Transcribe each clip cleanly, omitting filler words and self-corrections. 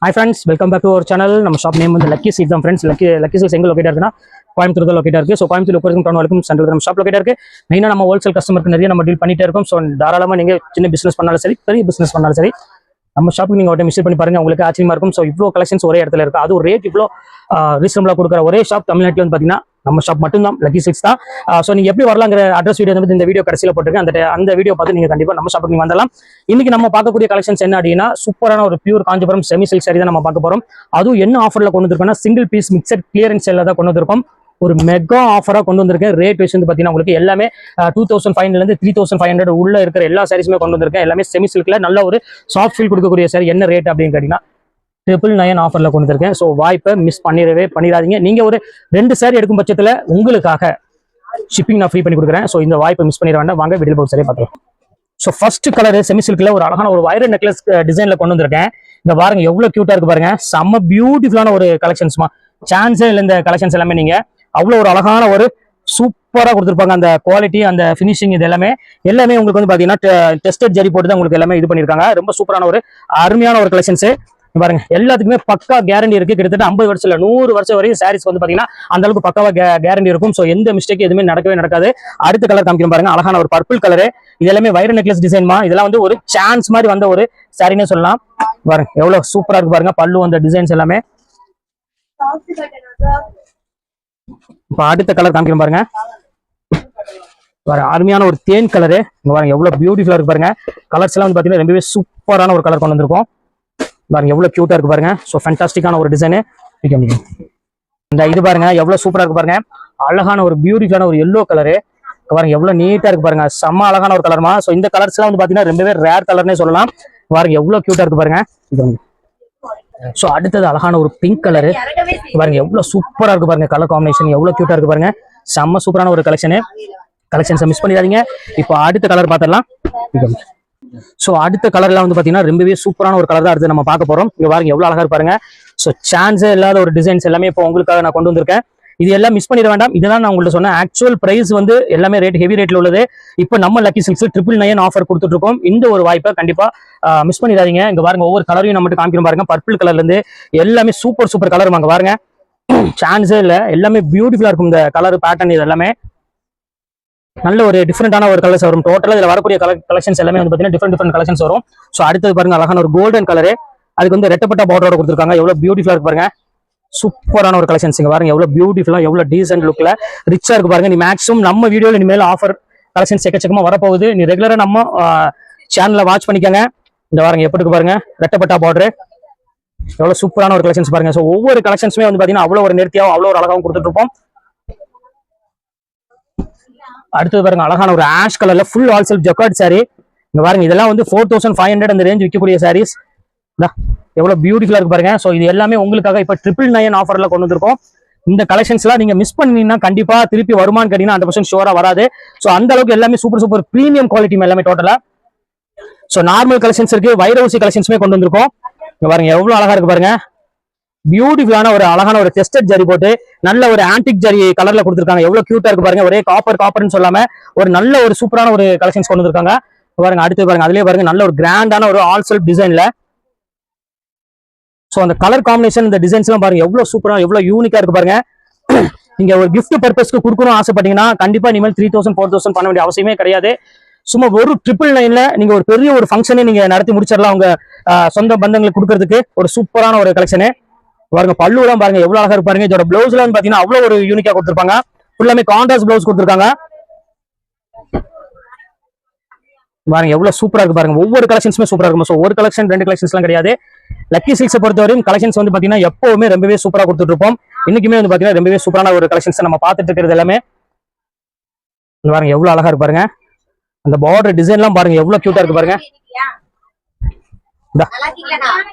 Hi friends, welcome back to our channel. நம்ம shop name வந்து lucky seat தான் friends. Lucky seeds எங்க locate இருக்குன்னா கோயம்புத்தூர் தான் லொகேட் இருக்கு. ஸோ கோயம்புத்தூர் லொகேஷன் டவுன் வரைக்கும் சென்ட்ரல் நம்ம ஷாப் லொகேட் இருக்கு. மெயினாக நம்ம ஹோல்சேல் கஸ்டமருக்கு நிறைய நம்ம டீல் பண்ணிட்டே இருக்கோம். ஸோ தாராளமாக நீங்க சின்ன பிசினஸ் பண்ணாலும் சரி, பெரிய பிசினஸ் பண்ணாலும் சரி, நம்ம ஷாப்புக்கு நீங்க விசிட் பண்ணி பாருங்க, உங்களுக்கு ஆச்சரியமா இருக்கும். ஸோ இவ்வளோ கலெக்ஷன்ஸ் ஒரே இடத்துல இருக்கு, அதுவும் ரேட் இவ்வளோ ரீசனபிளா கொடுக்குற ஒரே ஷாப் தமிழ்நாட்டில் வந்து பாத்தீங்கன்னா நம்ம ஷாப் மட்டும்தான், லக்கி சிக்ஸ் தான். ஸோ நீங்க எப்படி வரலாங்கிற அட்ரஸ் வீடியோ வந்து இந்த வீடியோ கடைசியில் போட்டிருக்கேன். அந்த வீடியோ பார்த்து நீங்க கண்டிப்பா நம்ம ஷாப்புக்கு நீங்க வரலாம். இன்னைக்கு நம்ம பார்க்கக்கூடிய கலெக்ஷன்ஸ் என்ன அப்படின்னா, சூப்பரான ஒரு pure Kanchipuram semi silk sorry தான் நம்ம பார்க்க போறோம். அதுவும் என்ன ஆஃபர்ல கொண்டு வந்திருக்கோம்னா, சிங்கிள் பீஸ் மிக்சட் கிளியரன்ஸ் சேல்ல தான் கொண்டு வந்திருக்கோம். ஒரு மெகா ஆஃபரா கொண்டு வந்திருக்கேன். ரேட் வைஸ் வந்து பாத்தீங்கன்னா உங்களுக்கு எல்லாமே 2500 இருந்து 3500 உள்ள இருக்கிற எல்லா சாரீஸுமே கொண்டு வந்திருக்கேன். எல்லாமே செமி சில்க்ல நல்ல ஒரு சாஃப்ட் ஃபீல் கொடுக்கக்கூடிய சாரி. என்ன ரேட் அப்படின்னு கேட்டீங்கன்னா 999 ஆஃபர்ல கொண்டு வந்திருக்கேன். ஸோ வாய்ப்பை மிஸ் பண்ணிடாதீங்க. நீங்க ஒரு 2 சாரி எடுக்கும் பட்சத்துல உங்களுக்காக ஷிப்பிங் நான் ஃப்ரீ பண்ணி கொடுக்குறேன். ஸோ இந்த வாய்ப்பை மிஸ் பண்ணிட வேண்டாம். வாங்க வீடியோ போட்டு சரியா பார்க்கலாம். ஸோ ஃபர்ஸ்ட் கலர் செமி சில்க்ல ஒரு அழகான ஒரு வைர நெக்லஸ் டிசைன்ல கொண்டு வந்திருக்கேன். இந்த பாருங்க எவ்வளவு கியூட்டா இருக்கு பாருங்க. செம்ம பியூட்டிஃபுல்லான ஒரு கலெக்ஷன்ஸ்மா. சான்ஸே இல்லை, இந்த கலெக்ஷன்ஸ் எல்லாமே நீங்க அவ்வளோ ஒரு அழகான ஒரு சூப்பரா கொடுத்துருப்பாங்க. அந்த குவாலிட்டி, அந்த ஃபினிஷிங், இது எல்லாமே உங்களுக்கு வந்து பாத்தீங்கன்னா டெஸ்டட் ஜரி போட்டு தான் உங்களுக்கு எல்லாமே இது பண்ணிருக்காங்க. ரொம்ப சூப்பரான ஒரு அருமையான ஒரு கலெக்ஷன்ஸ் பாருங்க. எல்லாத்துக்குமே பக்கா கேரண்டி இருக்கு. கிட்டத்தட்ட 50 வருஷம் இல்ல 100 வருஷம் வரையும் சாரீஸ் வந்து பாத்தீங்கன்னா அந்த அளவுக்கு பக்காவா கேரண்டி இருக்கும். சோ எந்த மிஸ்டேக் எதுவுமே நடக்காது. அடுத்த கலர் காமிக்கிறோம் பாருங்க, அழகான ஒரு பர்பிள் கலரு. இது எல்லாமே வைர நெக்லஸ் டிசைன்மா. இதெல்லாம் வந்து ஒரு சான்ஸ் மாதிரி வந்த ஒரு சாரினே சொல்லலாம். பாருங்க எவ்வளவு சூப்பரா இருக்கு பாருங்க. பல்லு அந்த டிசைன்ஸ் எல்லாமே. இப்ப அடுத்த கலர் காமிக்கிறோம் பாருங்க. அருமையான ஒரு தேன் கலரு. பாருங்க எவ்வளவு பியூட்டிஃபுல்லா இருக்கு பாருங்க. கலர்ஸ் எல்லாம் வந்து பாத்தீங்கன்னா ரொம்பவே சூப்பரான ஒரு கலர் கொண்டு வந்திருக்கும். பாருங்க எவ்வளவு கியூட்டா இருக்கு பாருங்க. ஸோ ஃபேண்டாஸ்டிக்கான ஒரு டிசைனு. இந்த இது பாருங்க எவ்வளவு சூப்பரா இருக்கு பாருங்க. அழகான ஒரு பியூட்டிஃபுல்லான ஒரு எல்லோ கலரு. பாருங்க எவ்வளவு நீட்டா இருக்கு பாருங்க. செம்ம அழகான ஒரு கலர்மா. ஸோ இந்த கலர்ஸ் எல்லாம் வந்து பாத்தீங்கன்னா ரொம்பவே ரேர் கலர்னே சொல்லலாம். பாருங்க எவ்வளவு கியூட்டா இருக்கு பாருங்க. ஸோ அடுத்தது அழகான ஒரு பிங்க் கலரு. பாருங்க எவ்வளவு சூப்பரா இருக்கு பாருங்க. கலர் காம்பினேஷன் எவ்வளவு கியூட்டா இருக்கு பாருங்க. செம்ம சூப்பரான ஒரு கலெக்ஷன்ஸை மிஸ் பண்ணிடாதீங்க. இப்போ அடுத்த கலர் பார்த்துடலாம். ஸோ அடுத்த கலர்லாம் வந்து பாத்தீங்கன்னா ரொம்பவே சூப்பரான ஒரு கலர் தான் அடுத்து நம்ம பார்க்க போறோம். இங்க பாருங்க எவ்வளவு அழகா பாருங்க. ஸோ சான்ஸே இல்லாத ஒரு டிசைன்ஸ் எல்லாமே இப்போ உங்களுக்காக நான் கொண்டு வந்திருக்கேன். இது எல்லாம் மிஸ் பண்ணிட வேண்டாம். இதெல்லாம் நான் உங்களுக்கு சொன்னேன். ஆக்சுவல் பிரைஸ் வந்து எல்லாமே ஹெவி ரேட்ல உள்ளது. இப்போ நம்ம லக்கி சில்க்ஸ் 999 ஆஃபர் கொடுத்துட்டு இருக்கோம். இந்த ஒரு வாய்ப்பை கண்டிப்பா மிஸ் பண்ணிடாதீங்க. இங்க பாருங்க ஒவ்வொரு கலரையும் நம்ம காமிக்கிறோம் பாருங்க. பர்பிள் கலர்ல இருந்து எல்லாமே சூப்பர் கலர் அங்க பாருங்க. சான்ஸே இல்ல, எல்லாமே பியூட்டிஃபுல்லா இருக்கும். இந்த கலர் பேட்டர்ன் இது எல்லாமே நல்ல ஒரு டிஃப்ரெண்டான ஒரு கலர்ஸ் வரும். டோட்டலா இதுல வரக்கூடிய கலெக்ஷன்ஸ் எல்லாமே வந்து பாத்தீங்கன்னா டிஃப்ரெண்ட் கலெக்ஷன்ஸ் வரும். ஸோ அடுத்தது பாருங்க அழகான ஒரு கோல்டன் கலரு. அதுக்கு வந்து ரெட்டப்பட்ட பார்டரோட கொடுத்துருக்காங்க. எவ்வளவு பியூட்டிஃபுல்லா இருக்கு பாருங்க. சூப்பரான ஒரு கலெக்ஷன்ஸ். இங்க பாருங்க எவ்வளவு பியூட்டிஃபுல்லா, எவ்வளவு டீசென்ட் லுக்ல ரிச்சா இருக்கு பாருங்க. நீ மேக்ஸிமம் நம்ம வீடியோல இனிமேல் ஆஃபர் கலெக்ஷன்ஸ் எக்கச்சக்கமா வரப்போகுது. நீ ரெகுலரா நம்ம சேனல்ல வாட்ச் பண்ணிக்கங்க. இந்த பாருங்க எப்படி இருக்கு பாருங்க. ரெட்டப்பட்டா பார்டர் எவ்வளவு சூப்பரான ஒரு கலெக்ஷன்ஸ் பாருங்க. ஸோ ஒவ்வொரு கலெக்ஷன்ஸுமே வந்து பாத்தீங்கன்னா அவ்வளவு ஒரு நேர்த்தியாவும் அவ்வளவு ஒரு அழகாவும் கொடுத்துட்டு இருப்போம். அடுத்தது பாருங்க அழகான ஒரு ஆஷ் கலர்ல full all self jacquard sorry. இங்க பாருங்க இதெல்லாம் வந்து 4500 அந்த ரேஞ்ச் விற்கக்கூடிய சாரீஸ். எவ்வளவு பியூட்டிஃபுல்லா இருக்கு பாருங்க. ஸோ இது எல்லாமே உங்களுக்காக இப்ப 999 ஆஃபர்ல கொண்டு வந்திருக்கோம். இந்த கலெக்ஷன்ஸ் எல்லாம் நீங்க மிஸ் பண்ணீங்கன்னா கண்டிப்பா திருப்பி வருமானு கேட்டீங்கன்னா 100% ஷோரா வராது. ஸோ அந்த அளவுக்கு எல்லாமே சூப்பர் பிரீமியம் குவாலிட்டி எல்லாமே டோட்டலா. ஸோ நார்மல் கலெக்ஷன்ஸ் இருக்கு, வைர ஊசி கலெக்ஷன்ஸுமே கொண்டு வந்திருக்கோம். இங்க பாருங்க எவ்வளவு அழகா இருக்கு பாருங்க. பியூட்டிஃபுல்லான ஒரு அழகான ஒரு டெஸ்டட் ஜரி போட்டு நல்ல ஒரு ஆன்டிக் ஜரி கலர்ல கொடுத்துருக்காங்க. எவ்வளவு கியூட்டா இருக்கு பாருங்க. ஒரே காப்பர்னு சொல்லாம ஒரு நல்ல ஒரு சூப்பரான ஒரு கலெக்ஷன்ஸ் கொண்டு வந்திருக்காங்க. பாருங்க அடுத்து பாருங்க அதுலயே பாருங்க நல்ல ஒரு கிராண்டான ஒரு ஆல் செல்ஃப் டிசைன்ல. ஸோ அந்த கலர் காம்பினேஷன், இந்த டிசைன்ஸ் எல்லாம் பாருங்க எவ்வளவு சூப்பரா, எவ்வளவு யூனிக்கா இருக்கு பாருங்க. நீங்க ஒரு கிஃப்ட் பர்பஸ்க்கு கொடுக்கணும் ஆசைப்பட்டீங்கன்னா கண்டிப்பா இனிமேல் 3000 4000 பண்ண வேண்டிய அவசியமே கிடையாது. சும்மா ஒரு 999ல நீங்க ஒரு பெரிய ஒரு ஃபங்க்ஷனே நீங்க நடத்தி முடிச்சிடலாம். உங்க சொந்த பந்தங்களுக்கு கொடுக்கறதுக்கு ஒரு சூப்பரான ஒரு கலெக்ஷனு. பாருங்க பல்லு எல்லாம் பாருங்க எவ்வளவு அழகா இருப்பாருங்க. இதோட பிளவுஸ் எல்லாம் பாத்தீங்கன்னா அவ்வளவு ஒரு யூனிக்கா கொடுத்துருப்பாங்க. ஃபுல்லாமே கான்ட்ராஸ்ட் பிளவுஸ் கொடுத்துருக்காங்க. பாருங்க எவ்வளவு சூப்பரா இருக்கு பாருங்க. ஒவ்வொரு கலெக்ஷன்ஸுமே சூப்பரா இருக்கும். ஸோ ஒரு கலெக்ஷன் 2 கலெக்ஷன்ஸ் எல்லாம் கிடையாது. லக்கி சில்க்ஸை பொறுத்தவரையும் கலெக்ஷன்ஸ் வந்து பாத்தீங்கன்னா எப்பவுமே ரொம்பவே சூப்பரா கொடுத்துட்டு இருப்போம். இன்னைக்குமே வந்து பாத்தீங்கன்னா ரொம்பவே சூப்பரான ஒரு கலெக்ஷன்ஸ் நம்ம பார்த்துட்டு இருக்கிறது எல்லாமே. பாருங்க எவ்வளவு அழகா இருக்கு பாருங்க. அந்த பார்டர் டிசைன் எல்லாம் பாருங்க எவ்வளவு கியூட்டா இருக்கு பாருங்க.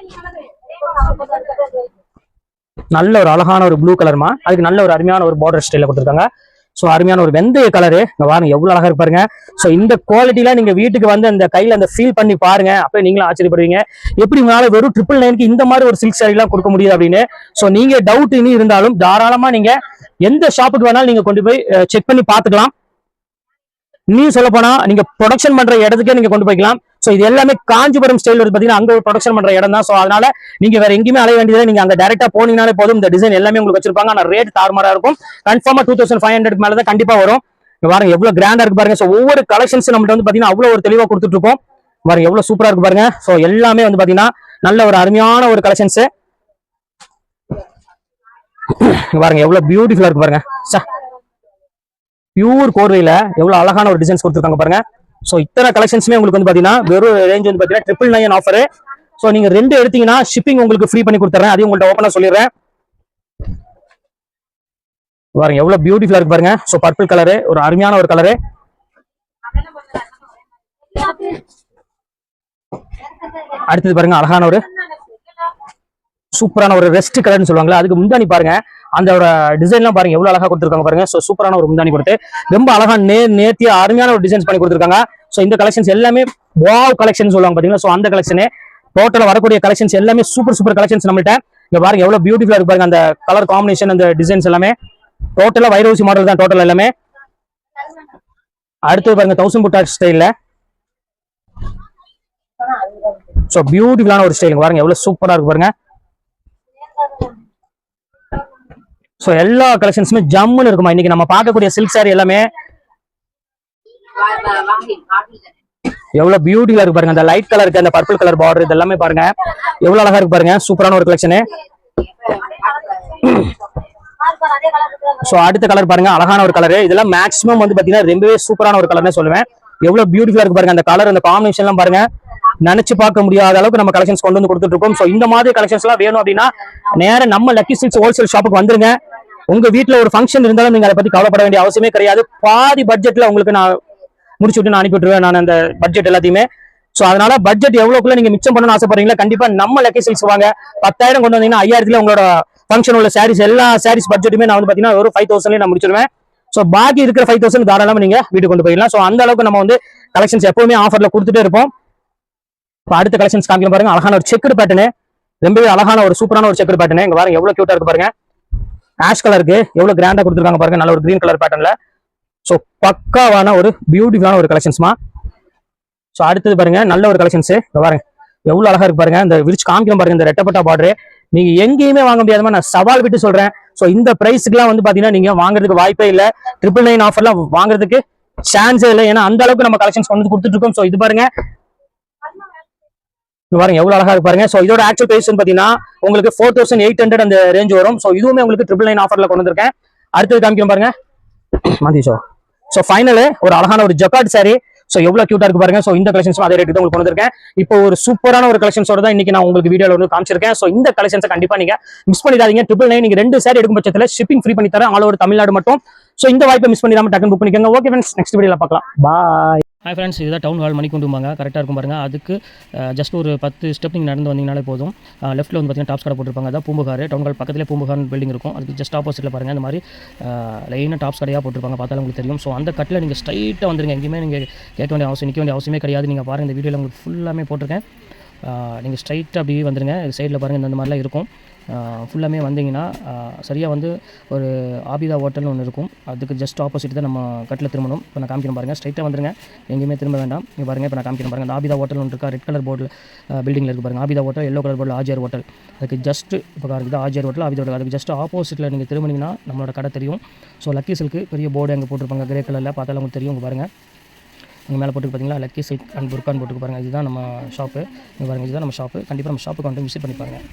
நல்ல ஒரு அழகான ஒரு ப்ளூ கலர்மா. அதுக்கு நல்ல ஒரு அருமையான ஒரு பார்டர் ஸ்டைல கொடுத்துருக்காங்க. ஸோ அருமையான ஒரு வெந்தய கலரு. பாருங்க எவ்வளவு அழகா இருக்கு பாருங்க. ஸோ இந்த குவாலிட்டில நீங்க வீட்டுக்கு வந்து அந்த கையில அந்த ஃபீல் பண்ணி பாருங்க. அப்ப நீங்களும் ஆச்சரியப்படுவீங்க. எப்படி உங்களால வெறும் 999க்கு இந்த மாதிரி ஒரு சில்க் சாரி எல்லாம் கொடுக்க முடியுது அப்படின்னு. ஸோ நீங்க டவுட் இனி இருந்தாலும் தாராளமா நீங்க எந்த ஷாப்புக்கு வேணாலும் நீங்க கொண்டு போய் செக் பண்ணி பாத்துக்கலாம். இன்னும் சொல்ல போனா நீங்க ப்ரொடக்ஷன் பண்ற இடத்துக்கே நீங்க கொண்டு போய்க்கலாம். ஸோ இது எல்லாமே காஞ்சிபுரம் ஸ்டைல் வந்து பாத்தீங்கன்னா அங்க ப்ரொடக்ஷன் பண்ற இடம் தான். ஸோ அதனால நீங்க வேற எங்கேயுமே அலைய வேண்டியது, நீங்க அங்க டைரக்டா போனீங்கனாலே போதும். இந்த டிசைன் எல்லாமே உங்களுக்கு வச்சிருப்பாங்க. ஆனா ரேட் தாறுமாறா இருக்கும். கன்ஃபார்மா 2500 மேல தான் கண்டிப்பா வரும். பாருங்க எவ்வளவு கிராண்டா இருக்கு பாருங்க. ஸோ ஒவ்வொரு கலெக்ஷன்ஸ் நம்மள்ட்ட வந்து பாத்தீங்கன்னா அவ்வளவு ஒரு தெளிவா கொடுத்துட்டு இருக்கோம். பாருங்க எவ்வளவு சூப்பரா இருக்கு பாருங்க. ஸோ எல்லாமே வந்து பாத்தீங்கன்னா நல்ல ஒரு அருமையான ஒரு கலெக்ஷன்ஸ். பாருங்க எவ்வளவு பியூட்டிஃபுல்லா இருக்கு பாருங்க. பியூர் கோர்வையில எவ்வளவு அழகான ஒரு டிசைன்ஸ் கொடுத்துருக்காங்க பாருங்க. சோ இத்தனை கலெக்ஷன்ஸ்மே உங்களுக்கு வந்து பாத்தீங்கன்னா வெறும் ரேஞ்ச் வந்து பாத்தீங்கன்னா 999 ஆஃபர். சோ நீங்க 2 எடுத்தீங்கன்னா ஷிப்பிங் உங்களுக்கு ஃப்ரீ பண்ணி கொடுத்துறேன். அதையும் உங்கள்ட்ட ஓப்பனா சொல்லிடுறேன். பாருங்க எவ்வளவு பியூட்டிஃபுல்லா இருக்கு பாருங்க. சோ பர்பிள் கலரு ஒரு அருமையான ஒரு கலரு. அடுத்தது பாருங்க அழகான ஒரு சூப்பரான ஒரு ரெஸ்ட் கலர்னு சொல்லுவாங்களா, அதுக்கு முந்தானி பாருங்க. அந்த ஒரு டிசைன்லாம் பாருங்க எவ்வளவு அழகா கொடுத்துருக்காங்க பாருங்க. சோ சூப்பரான ஒரு முந்தானி கொடுத்து ரொம்ப அழகா நேர்த்தியா அருமையான ஒரு டிசைன்ஸ் பண்ணி கொடுத்துருக்காங்க. சோ இந்த கலெக்ஷன்ஸ் எல்லாமே வாவ் கலெக்ஷன் சொல்லுவாங்க பாத்தீங்கன்னா. சோ அந்த கலெக்ஷனே டோட்டலா வரக்கூடிய கலெக்ஷன்ஸ் எல்லாமே சூப்பர் கலெக்ஷன்ஸ் நம்மள்ட்ட. இங்க பாருங்க எவ்வளவு பியூட்டிஃபுல்லா இருக்கு பாருங்க. அந்த கலர் காம்பினேஷன் அந்த டிசைன்ஸ் எல்லாமே டோட்டலா வைரோசி மாடல் தான் டோட்டல் எல்லாமே. அடுத்து பாருங்க 1000 புட்டா ஸ்டைல்ல. சோ பியூட்டிஃபுல்லான ஒரு ஸ்டைல் பாருங்க எவ்வளவு சூப்பரா இருக்கு பாருங்க. சோ எல்லா கலெக்ஷன்ஸுமே ஜம்முன்னு இருக்குமா. இன்னைக்கு நம்ம பார்க்கக்கூடிய சில்க் சாரி எல்லாமே எவ்வளவு பியூட்டிஃபுல்லா இருக்கு பாருங்க. அந்த லைட் கலருக்கு அந்த பர்பிள் கலர் பார்டர் இது எல்லாமே பாருங்க எவ்வளவு அழகா இருக்கு பாருங்க. சூப்பரான ஒரு கலெக்ஷன். சோ அடுத்த கலர் பாருங்க அழகான ஒரு கலர். இதெல்லாம் மேக்ஸிமம் வந்து பாத்தீங்கன்னா ரொம்பவே சூப்பரான ஒரு கலர்னே சொல்லுவேன். எவ்வளவு பியூட்டிஃபுல்லா இருக்கு பாருங்க. அந்த கலர் அந்த காம்பினேஷன் எல்லாம் பாருங்க நினைச்சு பார்க்க முடியாத அளவுக்கு நம்ம கலெக்ஷன்ஸ் கொண்டு வந்து கொடுத்துட்டு இருக்கோம். சோ இந்த மாதிரி கலெக்ஷன்ஸ் எல்லாம் வேணும் அப்படின்னா நேரம் நம்ம லக்கி சில்க்ஸ் ஹோல்சேல் ஷாப்புக்கு வந்துருங்க. உங்க வீட்டுல ஒரு ஃபங்க்ஷன் இருந்தாலும் நீங்க அதை பத்தி கவலைப்பட வேண்டிய அவசியமே கிடையாது. பாதி பட்ஜெட்ல உங்களுக்கு நான் முடிச்சு விட்டு நான் அனுப்பிட்டுருவேன் நான் அந்த பட்ஜெட் எல்லாத்தையுமே. சோ அதனால பட்ஜெட் எவ்வளவுக்குள்ள நீங்க மிச்சம் பண்ணணும்னு ஆசைப்படுறீங்களா, கண்டிப்பா நம்ம லக்கி சில்க்ஸ் வாங்க. 10,000 கொண்டு வந்தீங்கன்னா 5000 உங்களோட ஃபங்க்ஷன் உள்ள சாரீஸ் எல்லா சாரீஸ் பட்ஜெட்டுமே நான் வந்து பாத்தீங்கன்னா ஒரு 5000 நான் முடிச்சிருவேன். சோ பாக்கி இருக்கிற 5000 தாராளமா நீங்க வீட்டுக்கு கொண்டு போயிடலாம். சோ அந்த அளவுக்கு நம்ம வந்து கலெக்ஷன்ஸ் எப்பவுமே ஆஃபர்ல கொடுத்துட்டே இருப்போம். அடுத்த கலெக்ஷன்ஸ் காமிக்க பாருங்க. அழகான ஒரு செக்குடு பேட்டர்னு, ரொம்பவே அழகான ஒரு சூப்பரான ஒரு செக்குடு பேட்டர்னு. இங்க பாருங்க எவ்வளவு கியூட்டா இருக்கு பாருங்க. ஆஷ் கலருக்கு எவ்வளவு கிராண்டா கொடுத்துருக்காங்க பாருங்க. நல்ல ஒரு கிரீன் கலர் பேட்டர்ன்ல. சோ பக்காவான ஒரு பியூட்டிஃபுல்லான ஒரு கலெக்ஷன்ஸ்மா. சோ அடுத்தது பாருங்க நல்ல ஒரு கலெக்ஷன்ஸ். பாருங்க எவ்வளவு அழகா இருக்கு பாருங்க. இந்த விரிச்சு காமிக்கலாம் பாருங்க. இந்த ரெட்டப்பட்டா பார்டர் நீங்க எங்கேயுமே வாங்க முடியாதமா நான் சவால் விட்டு சொல்றேன். சோ இந்த பிரைஸ்க்குலாம் வந்து பாத்தீங்கன்னா நீங்க வாங்குறதுக்கு வாய்ப்பே இல்ல. 999 ஆஃபர்லாம் வாங்குறதுக்கு சான்ஸே இல்லை. ஏன்னா அந்த அளவுக்கு நம்ம கலெக்ஷன்ஸ் கொண்டு கொடுத்துட்டு இருக்கோம். சோ இது பாருங்க பாருங்க எவ்வளவு அழகா இருக்கு பாருங்க. சோ இதோட ஆக்சுவல் பிரைஸ் பாத்தீங்கன்னா உங்களுக்கு 4800 அந்த ரேஞ்ச் வரும். சோ இதுவுமே உங்களுக்கு 999 ஆஃபர்ல கொண்டு வந்திருக்கேன். அடுத்தது காமிக்கிறோம் பாருங்க. மாதி சோ ஃபைனல் ஒரு அழகான ஒரு ஜக்கார்ட் சாரி. சோ எவ்வளவு கியூட்டா இருக்கு பாருங்க. சோ இந்த கலெக்ஷன்ஸ் அதே ரேட்டுக்கு உங்களுக்கு கொண்டு வந்திருக்கேன். இப்போ ஒரு சூப்பரான ஒரு கலெக்ஷன்ஸோட தான் இன்னைக்கு நான் உங்களுக்கு வீடியோல வந்து காமிச்சிருக்கேன். சோ இந்த கலெக்ஷன்ஸ் கண்டிப்பா நீங்க மிஸ் பண்ணிடாதீங்க. 999 நீங்க 2 சாரி எடுக்கும் பட்சத்துல ஷிப்பிங் ஃப்ரீ பண்ணி தரேன் ஆல் ஓவர் தமிழ்நாடு மட்டும். சோ இந்த வாய்ப்பை மிஸ் பண்ணிடாம டக்குன்னு புக் பண்ணிக்கோங்க. ஓகே ஃப்ரெண்ட்ஸ், நெக்ஸ்ட் வீடியோல பார்க்கலாம். பாய். ஹாய் ஃப்ரெண்ட்ஸ், இதுதான் டவுன் ஹால் மணிக்குண்டுமாங்க. கரெக்டாக இருக்கும் பாருங்கள். அதுக்கு ஜஸ்ட் ஒரு 10 ஸ்டெப் நீங்கள் நடந்து வந்தீங்கனாலே போதும். லெஃப்ட்டில் வந்து பார்த்தீங்கன்னா டாப்ஸ் கடை போட்டிருப்பாங்க. அதான் பூம்புகார். டவுன் ஹால் பக்கத்திலே பூம்புகார் பில்டிங் இருக்கும். அதுக்கு ஜஸ்ட் ஆப்போசிட்டில் பாருங்கள் இந்த மாதிரி லைனாக டாப்ஸ் கடையாக போட்டிருப்பாங்க. பார்த்தாலும் உங்களுக்கு தெரியும். ஸோ அந்த கட்டில் நீங்கள் ஸ்ட்ரைட்டாக வந்துருங்க. எங்கேயுமே நீங்கள் கேட்க வேண்டிய அவசியம், நிற்க வேண்டிய அவசியமே கிடையாது. நீங்கள் பாருங்கள் இந்த வீடியோவில் உங்களுக்கு ஃபுல்லாமே போட்டிருக்கேன். நீங்கள் ஸ்ட்ரைட்டாக அப்படியே வந்துருங்க. சைடில் பாருங்கள் இந்த மாதிரிலாம் இருக்கும். ஃபுல்லாமே வந்தீங்கன்னா சரியாக வந்து ஒரு ஆபிதா ஹோட்டல்னு ஒன்று இருக்கும். அதுக்கு ஜஸ்ட் ஆப்போசிட் தான் நம்ம கட்டில் திரும்பணும். இப்போ நான் காமிக்கிறேன் பாருங்கள். ஸ்ட்ரைட்டாக வந்துருங்க, எங்கேயுமே திரும்ப வேண்டாம். இங்கே பாருங்கள் இப்போ நான் காமிக்கிறேன் பாருங்கள். அந்த ஆபிதா ஹோட்டல் ஒன்று இருக்கா, ரெட் கலர் போர்டில் பில்டிங்கில் இருக்குது பாருங்கள். ஆபிதா ஹோட்டல், எல்லோ கலர் போர்டில் ஆஜியார் ஹோட்டல். அதுக்கு ஜஸ்ட் இப்போ இருக்குது ஆஜியார் ஹோட்டல், ஆபிதா ஹோட்டல். அதுக்கு ஜஸ்ட் ஆப்போசிட்டில் நீங்கள் திரும்பினீங்கன்னா நம்மளோட கடை தெரியும். ஸோ லக்கி சில்க்கு பெரிய போர்டு அங்கே போட்டிருப்பாங்க கிரே கலரில். பார்த்தாலும் உங்களுக்கு தெரியும். உங்கள் பாருங்கள் இங்கே மேலே போட்டு பார்த்தீங்களா, லக்கி சில்க் அண்ட் புர்கான் போட்டுக்கு பாருங்கள். இதுதான் நம்ம ஷாப்பு. இங்கே பாருங்கள் இதுதான் நம்ம ஷாப்பு. கண்டிப்பாக நம்ம ஷாப்புக்கு வந்து விசிட் பண்ணி பாருங்கள்.